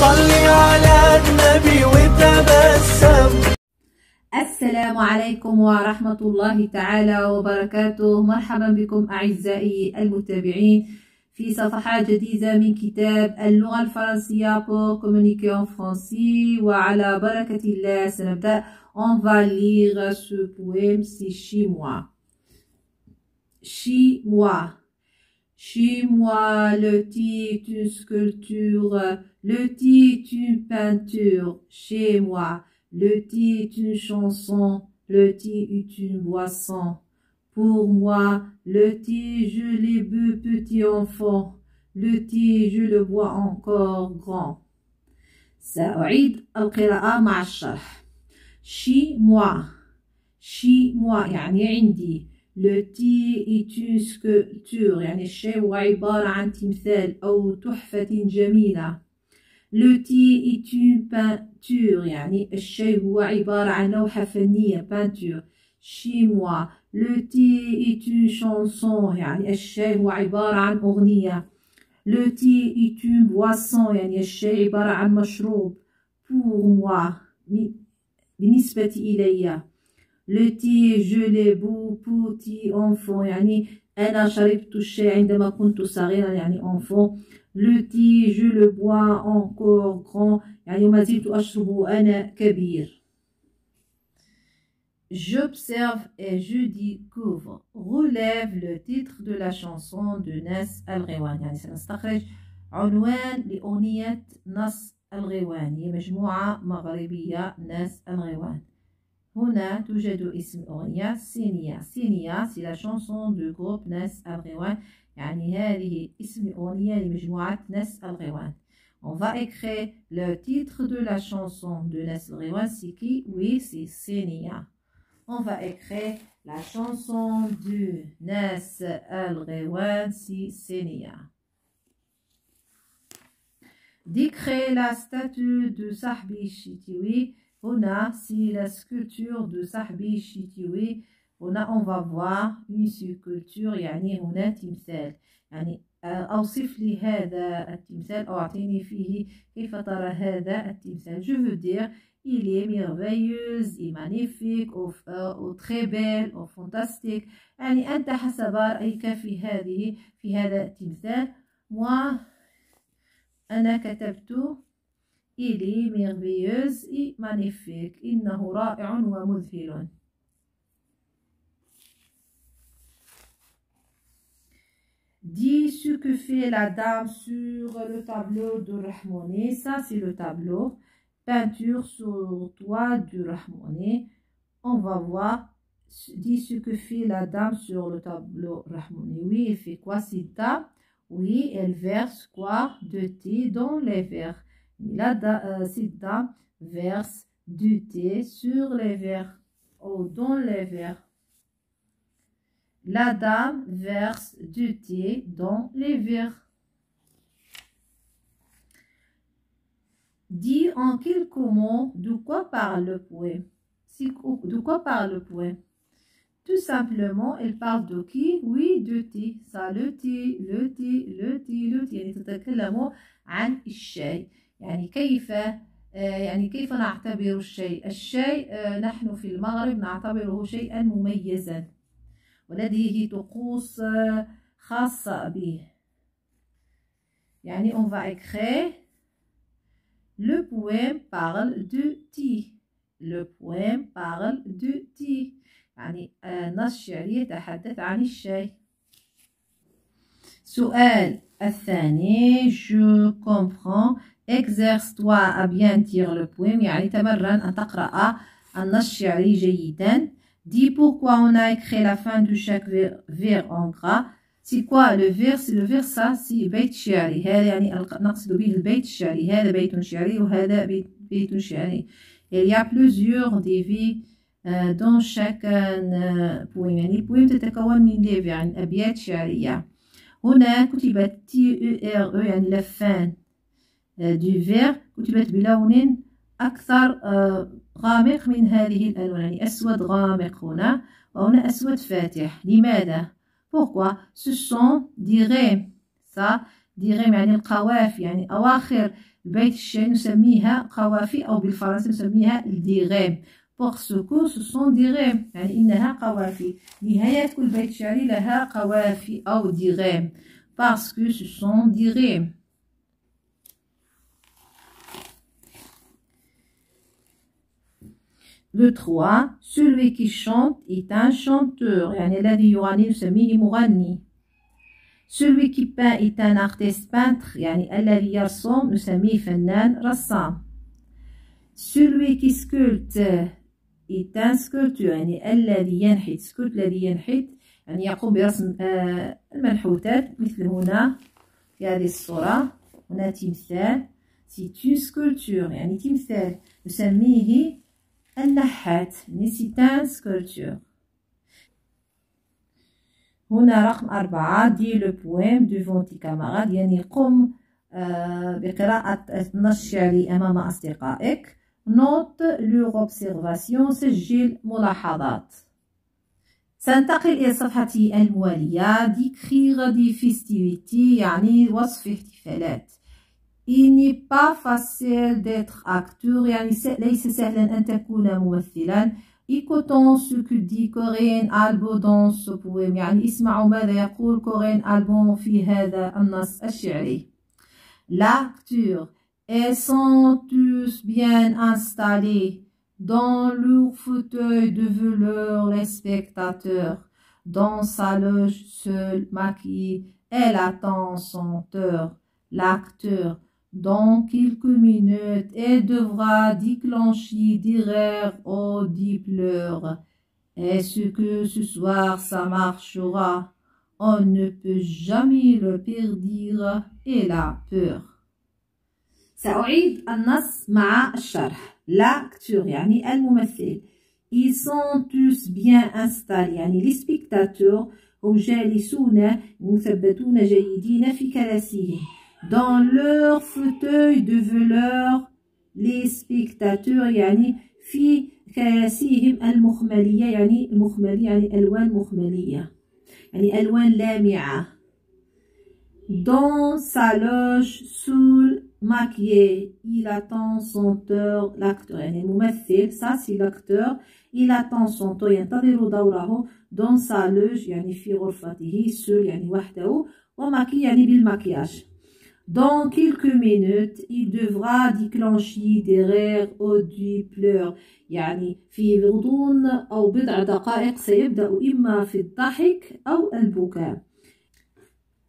صلي على النبي وتبسم. السلام عليكم ورحمة الله تعالى وبركاته. مرحبا بكم أعزائي المتابعين في صفحة جديدة من كتاب اللغة الفرنسية pour communiquer en français. وعلى بركة الله سنبدأ. On va lire ce poème, c'est chez moi. Chez moi. Chez moi, le thé est une sculpture, le thé est une peinture. Chez moi, le thé est une chanson, le thé est une boisson. Pour moi, le thé, je l'ai bu petit enfant, le thé, je le bois encore grand. سأعيد القراءة مع الشرح. Chez moi. Chez moi يعني عندي. Le thé est une sculpture يعني الشاي هو عبارة عن تمثال أو تحفة جميلة. Le thé est une peinture يعني الشاي هو عبارة عن لوحة فنية peinture. Chez moi le thé est une chanson يعني الشاي هو عبارة عن أغنية. Le thé est une boisson يعني الشاي عبارة عن مشروب. Pour moi بالنسبة إلي. Le thé je l'ai bu petit enfant يعني أنا شربت الشاي عندما كنت صغيرا يعني enfant. Le thé je le bois encore grand يعني ما زلت أشربه أنا كبير. J'observe et je découvre. Relève le titre de la chanson de ناس الغيوان يعني سنستخرج عنوان لأغنية ناس الغيوان هي مجموعة مغربية ناس الغيوان. هنا توجد اسم أغنية سينيا. سينيا c'est la chanson du groupe ناس الغيوان يعني هذه اسم أغنية لمجموعة ناس الغيوان. On va écrire le titre de la chanson de ناس الغيوان. C'est qui? Oui, c'est Sénia. On va écrire la chanson de ناس الغيوان. C'est Sénia. Décrire la statue de Sahbi Chitiwi. هنا c'est la sculpture de Sahbi Chitiwi. هنا on va voir une sculpture يعني هنا تمثال يعني أوصف لي هذا التمثال أو أعطيني فيه كيف ترى هذا التمثال. Je veux dire il est merveilleuse et magnifique ou très belle ou fantastique يعني أنت حسب رأيك في هذا التمثال. moi أنا كتبت il est merveilleuse et magnifique إنه رائع ومذهل. Dis ce que fait la dame sur le tableau de Rahmoni. Ça c'est le tableau. Peinture sur toit du Rahmoni. On va voir. Dis ce que fait la dame sur le tableau Rahmoni. Oui, elle fait quoi cette dame? Oui, elle verse quoi? De thé dans les verres. Cette dame verse du thé sur les verres ou dans les verres. La dame verse du thé dans les verres. Dis en quelques mots de quoi parle le poème. De quoi parle le poème? Tout simplement, elle parle de qui? Oui, de thé. Ça, le thé, le thé, le thé, le thé. يعني تتكلم عن الشاي. يعني كيف نعتبر الشاي؟ الشاي نحن في المغرب نعتبره شيئا مميزا ولديه طقوس خاصة به. يعني on va écrire le poème parle de thé. Le poème parle de thé. يعني النص الشعري يتحدث عن الشاي. السؤال الثاني je comprends. Exerce-toi à bien dire le poème يعني تمرن أن تقرأ النص الشعري جيدا. Dis pourquoi on a écrit la fin de chaque vers en gras. C'est quoi le vers? Le vers ça c'est بيت شعري. هذا يعني نقصد به البيت الشعري. هذا بيت شعري وهذا بيت شعري. Il y a plusieurs débits dans chaque poème. يعني البويم تتكون من ديفي يعني أبيات شعرية. هنا كتبت TERE يعني la fin du vers كتبت بلون أكثر غامق من هذه الألوان يعني أسود غامق هنا وهنا أسود فاتح. لماذا؟ Pourquoi? Ce sont des raies. Ça ديغيم يعني القوافي، يعني أواخر البيت الشعري نسميها قوافي، أو بالفرنسية نسميها الديغيم. بورسكو سوسون ديغيم، يعني إنها قوافي. نهاية كل بيت شعري لها قوافي أو ديغيم. باسكو سوسون ديغيم. Le 3, celui qui chante est un chanteur. يعني الذي يغني نسميه مغني. Celui qui peint est un artiste peintre. يعني الذي يرسم نسميه فنان رسام. Celui qui sculpte est un sculpteur. يعني الذي ينحت. sculpte الذي ينحت يعني يقوم برسم المنحوتات. مثل هنا في هذه الصورة هنا تمثال. C'est une sculpture يعني تمثال نسميه النحات. c'est un sculpteur. هنا رقم 4 دي لو بويم devant tes camarades يعني قم بقراءة النص الشعري أمام أصدقائك. note leur observation سجل ملاحظات. سننتقل إلى الصفحة الموالية. décrire des festivités يعني وصف احتفالات. Il n'est pas facile d'être acteur يعني ليس سهلا أن تكون ممثلا. Écoutons ce que dit Corinne Albo dans ce poème يعني اسمعوا ماذا يقول كورين ألبو في هذا النص الشعري. L'acteur, ils sont tous bien installés dans leur fauteuil de velours. Les spectateurs dans sa loge seul maquillé, elle attend son tour. L'acteur, dans quelques minutes, elle devra déclencher des rires audibles. Est-ce que ce soir ça marchera? On ne peut jamais le perdre et la peur. سأعيد النص مع الشرح. L'acteur يعني الممثل. Ils sont tous bien installés يعني les spectateurs هم جالسون مثبتون جيدين في كراسيهم. Dans leur fauteuil de velours les spectateurs يعني في كراسيهم المخملية يعني المخملية يعني ألوان مخملية يعني ألوان لامعة. Dans sa loge seul maquillé il attend son tour. L'acteur يعني الممثل ça c'est l'acteur. il attend son tour ينتظر دوره. dans sa loge يعني في غرفته. seul يعني وحده. وماكي يعني بالمكياج. Dans quelques minutes, il devra déclencher des rires audibles. يعني في غضون أو بضع دقائق سيبدأ إما في الضحك أو البكاء.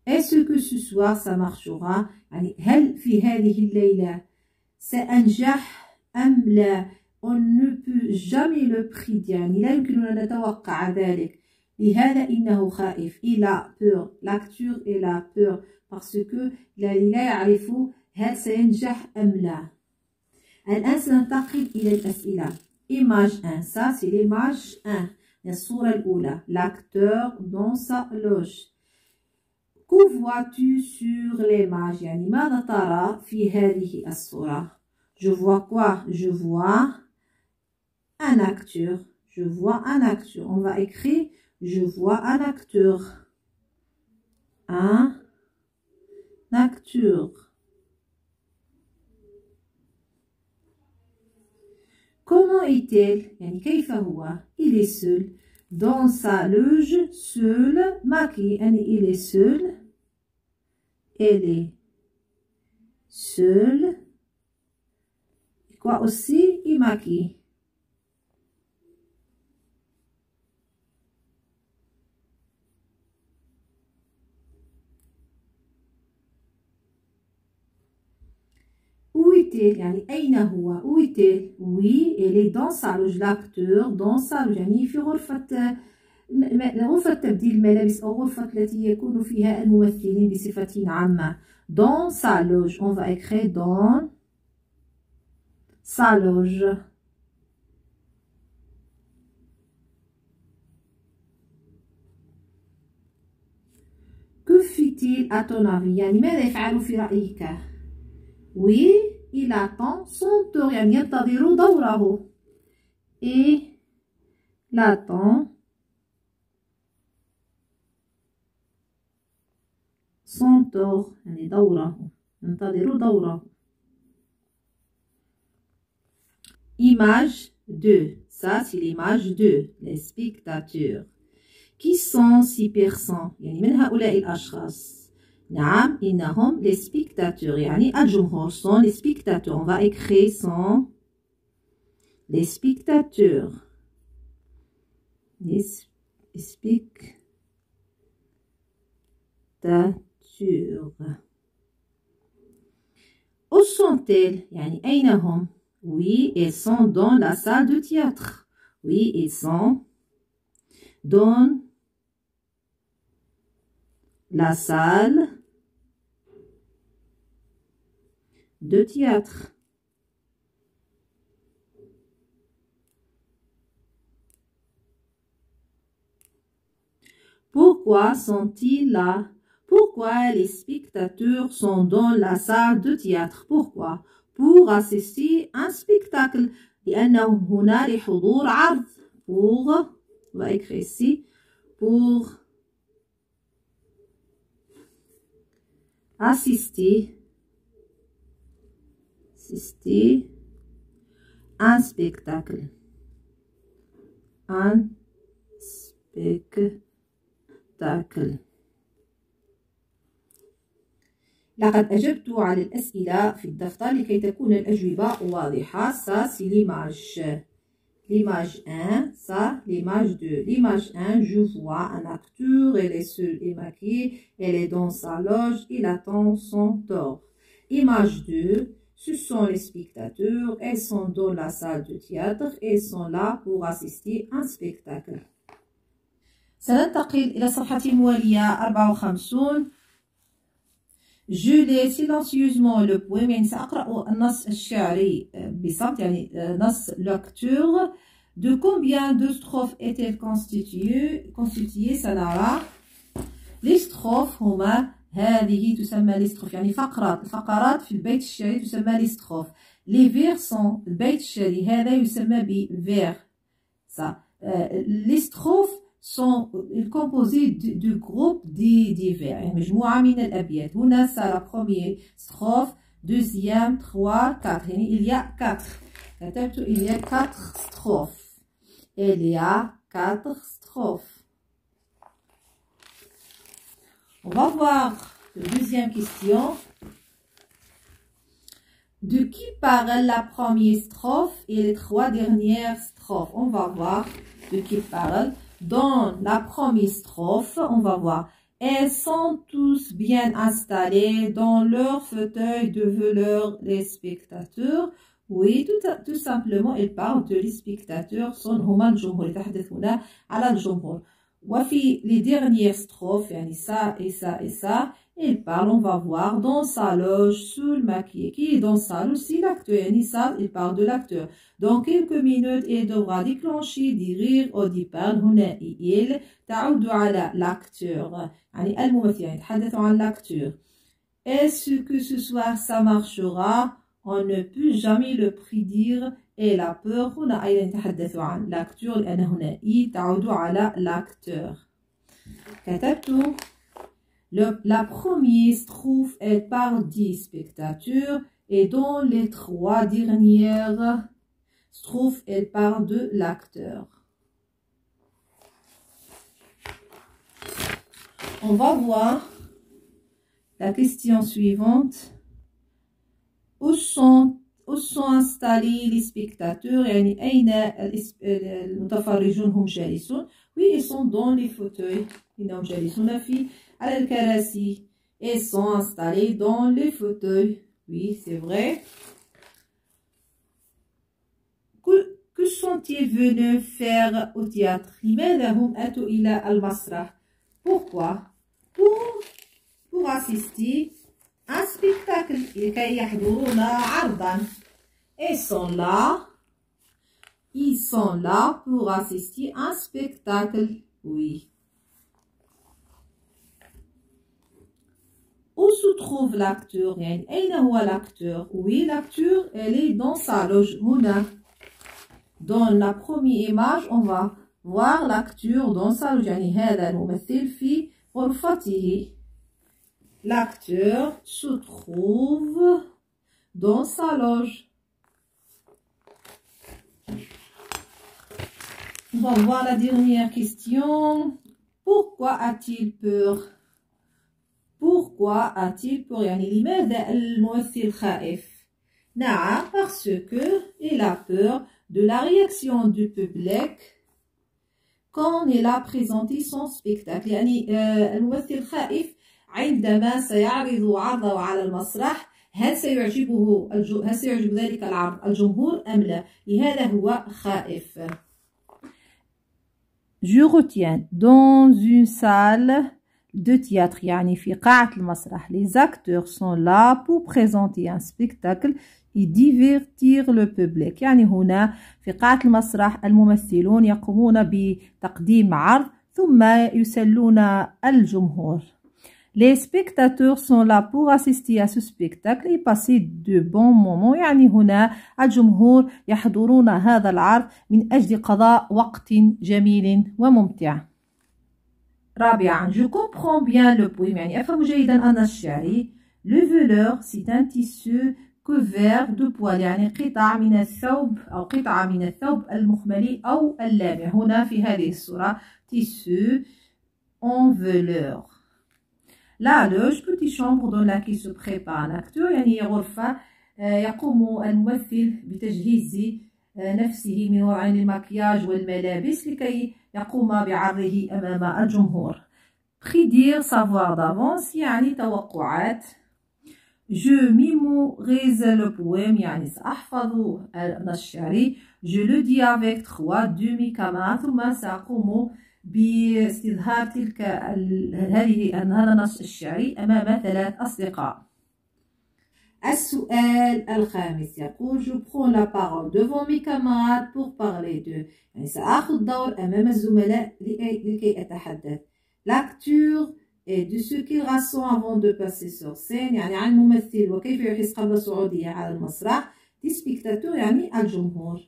Est-ce que ce soir ça marchera؟ يعني هل في هذه الليلة سأنجح أم لا؟ On ne peut jamais le prédire يعني لا يمكننا أن نتوقع ذلك. لهذا إنه خائف. Il a peur. L'acteur il a peur. parce que لا يعرف هل سينجح أم لا. الآن سننتقل إلى الأسئلة. image 1 ça c'est l'image 1 الصورة الأولى. l'acteur dans sa loge. que vois-tu sur l'image يعني ماذا ترى في هذه الصورة؟ je vois quoi? je vois un acteur. je vois un acteur. on va écrire je vois un acteur. un acteur. Comment est-il? يعني كيف هو؟ il est seul. dans sa loge seul maquillé يعني il est seul. elle est seule. quoi aussi? il maquille. يعني أين هو؟ où est-il? oui elle est dans sa loge. l'acteur dans sa loge يعني في غرفة تبديل الملابس أو غرفة التي يكون فيها الممثلين بصفة عامة. dans sa loge on va écrire dans sa loge. que fait-il à ton avis؟ يعني ماذا يفعل في رأيك؟ oui il attend son tour يعني ينتظر دوره. et l'attend son tour يعني دوره ينتظر دوره. Image 2, ça c'est l'image 2, les spectateurs. Qui sont ces personnes؟ يعني من هؤلاء الأشخاص؟ نعم إنهم les spectateurs يعني الجمهور sont les spectateurs. On va écrire sont les spectateurs. Les spectateurs. Où sont-elles؟ يعني أين هم؟ Oui, ils sont dans la salle de théâtre. Oui, ils sont dans la salle de théâtre. Pourquoi sont-ils là? Pourquoi les spectateurs sont dans la salle de théâtre? Pourquoi? Pour assister à un spectacle. لأنه هنا لحضور عرض. Pour, on va écrire ici, pour assister à un spectacle. Un spectacle. لقد أجبت على الأسئلة في الدفتر لكي تكون الأجوبة واضحة. Ça c'est l'image. L'image 1, ça l'image 2. L'image 1, je vois un acteur, elle est seule et maquillée, elle est dans sa loge, il attend son tour. Image 2, ce sont les spectateurs, elles sont dans la salle de théâtre, elles sont là pour assister à un spectacle. سننتقل إلى الصفحة الموالية 54. Je lis silencieusement le poème يعني سأقرأ النص الشعري بصمت يعني نص lecture. De combien de strophes est-elle constituée سنرى. Les strophes هما هذه تسمى les strophes يعني الفقرات في البيت الشعري تسمى les strophes. Les vers sont البيت الشعري هذا يسمى ب vers. Ça. Les strophes sont composés de groupes divers. مجموعة من الأبيات. هنا c'est la première strophe, deuxième, 3, 4. يعني il y a 4. Il y a 4 strophes. Il y a 4 strophes. On va voir la deuxième question. De qui parle la première strophe et les 3 dernières strophes? On va voir de qui parle. Dans la première strophe, on va voir. Elles sont tous bien installées dans leur fauteuil de velours, les spectateurs. Oui, tout simplement, il parle de les spectateurs. sont هما الجمهور يتحدثون على الجمهور. وفي les dernières strophes, يعني ça et ça et ça, il parle, on va voir, dans sa loge, seul maquillé. Qui est dans sa loge? C'est l'acteur. يعني ça, il parle de l'acteur. Dans quelques minutes, il devra déclencher des rires audibles. هنا il تعود على l'acteur. يعني الممثل يتحدث عن l'acteur. Est-ce que ce soir ça marchera? On ne peut jamais le prédire. Et la peur هنا أيضا يتحدث عن l'acteur لأن هنا il تعود على l'acteur. كتبت la première strophe, elle parle des spectateurs et dans les 3 dernières strophes, elle parle de l'acteur. On va voir la question suivante. Où sont installés les spectateurs? يعني أين المتفرجون هم جالسون? Oui, ils sont dans les fauteuils. إنهم جالسون على الكراسي. Ils sont installés dans les fauteuils. Oui, c'est vrai. Que sont-ils venus faire au théâtre? لماذا هم أتوا إلى المسرح? Pourquoi? Pour assister à un spectacle. لكي يحضرون عرضا. Ils sont là pour assister à un spectacle. Oui. Où se trouve l'acteur? يعني أين هو l'acteur? Oui, l'acteur, elle est dans sa loge. هنا. Dans la première image, on va voir l'acteur dans sa loge. يعني هذا الممثل في غرفته. L'acteur se trouve dans sa loge. On va voir la dernière question. Pourquoi a-t-il peur? Pourquoi a-t-il peur؟ يعني لماذا الممثل خائف؟ نعم, parce que il a peur de la réaction du public quand il a présenté son spectacle. يعني الممثل خائف عندما سيعرض عرضه على المسرح. هل سيعجب ذلك العرض الجمهور أم لا؟ لهذا هو خائف. Je retiens dans une salle de théâtre, يعني في قاعة المسرح. Les acteurs sont là pour présenter un spectacle et divertir le public. يعني هنا في قاعة المسرح الممثلون يقومون بتقديم عرض ثم يسلون الجمهور. Les spectateurs sont là pour assister à ce spectacle et passer de bons moments. يعني هنا الجمهور يحضرون هذا العرض من أجل قضاء وقت جميل وممتع. رابعا, je comprends bien le poème. يعني أفهم جيدا النص الشعري. Le velours c'est un tissu couvert de poils. يعني قطعة من الثوب أو قطعة من الثوب المخملي أو اللامع. هنا في هذه الصورة tissu en velours. La loge, petite chambre dans laquelle se prépare un acteur. يعني غرفة يقوم الممثل بتجهيز نفسه من وضع المكياج والملابس لكي يقوم بعرضه أمام الجمهور. Prédire, savoir d'avance, يعني توقعات. Je mémorise le poème, يعني سأحفظ النص الشعري. Je le dis avec 3 de mes camarades. ثم سأقوم باستظهار هذا النص الشعري أمام 3 أصدقاء. السؤال الخامس يقول je prends la parole devant mes camarades pour parler d'eux. يعني سأخذ دور أمام الزملاء لكي أتحدث. L'acteur et de ce qu'il ressent avant de passer sur scène. يعني عن الممثل وكيف يحس قبل صعوده على المسرح. des spectateurs يعني الجمهور.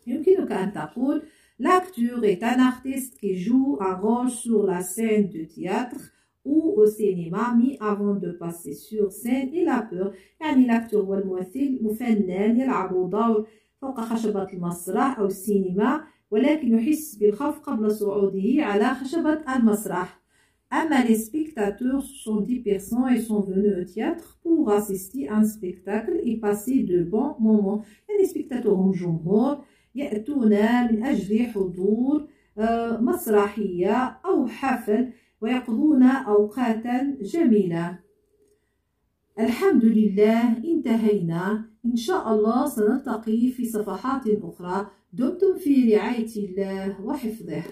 يمكنك أن تقول l'acteur est un artiste qui joue un rôle sur la scène de théâtre ou au cinéma, mais avant de passer sur scène, il a peur. يعني l'acteur هو الممثل فنان يلعب دور فوق خشبة المسرح أو السينما ولكن يحس بالخوف قبل صعوده على خشبة المسرح. أما les spectateurs sont des personnes et sont venus au théâtre pour assister à un spectacle et passer de bons moments. يعني spectateurs هم جمهور يأتون من أجل حضور مسرحية أو حفل ويقضون أوقاتا جميلة. الحمد لله انتهينا. إن شاء الله سنلتقي في صفحات أخرى. دمتم في رعاية الله وحفظه.